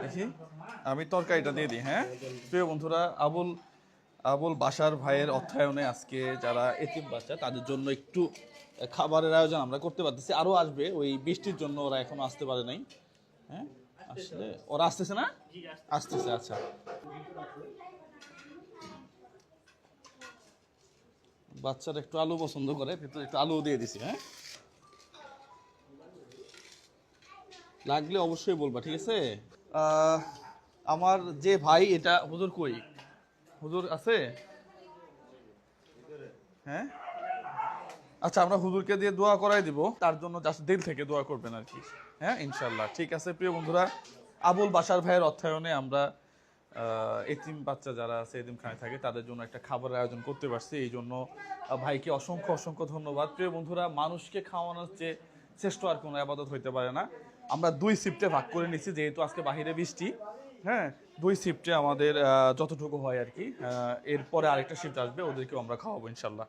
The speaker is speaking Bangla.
দেখি আমি তরকারিটা দিয়ে দিই। হ্যাঁ প্রিয় বন্ধুরা, আবুল আবুল বাসার ভাইয়ের অর্থায়নে আজকে যারা এতিম বাচ্চা তাদের জন্য একটু খাবারের আয়োজন আমরা করতে পারতেছি। আরও আসবে, ওই বৃষ্টির জন্য ওরা এখনো আসতে পারে নাই। হ্যাঁ আসলে ওরা আসতেছে না, আসতেছে। আচ্ছা বাচ্চারা একটু আলু পছন্দ করে, ভেতরে একটু আলু দিয়ে দিছি। হ্যাঁ লাগলে অবশ্যই বলবা, ঠিক আছে। আমার যে ভাই, এটা হুজুর কই, হুজুর আছে? হ্যাঁ আচ্ছা, আমরা হুজুরকে দিয়ে দোয়া করাই দিব, তার জন্য জাস্ট দিল থেকে দোয়া করবেন আর কি। হ্যাঁ ইনশাল্লাহ ঠিক আছে। প্রিয় বন্ধুরা, আবুল বাসার ভাইয়ের অর্থায়নে আমরা এতিম বাচ্চা যারা আছে এতিমখানায় থাকে তাদের জন্য একটা খাবারের আয়োজন করতে পারছি। এই জন্য ভাইকে অসংখ্য অসংখ্য ধন্যবাদ। প্রিয় বন্ধুরা, মানুষকে খাওয়ানোর চেয়ে শ্রেষ্ঠ আর কোনো আবাদত হইতে পারে না। আমরা 2 শিফটে ভাগ করে নিচ্ছি, যেহেতু আজকে বাহিরে বৃষ্টি। হ্যাঁ 2 শিফটে আমাদের যতটুকু হয় আর কি। এরপরে আরেকটা শিফট আসবে, ওদেরকেও আমরা খাওয়াবো ইনশাল্লাহ।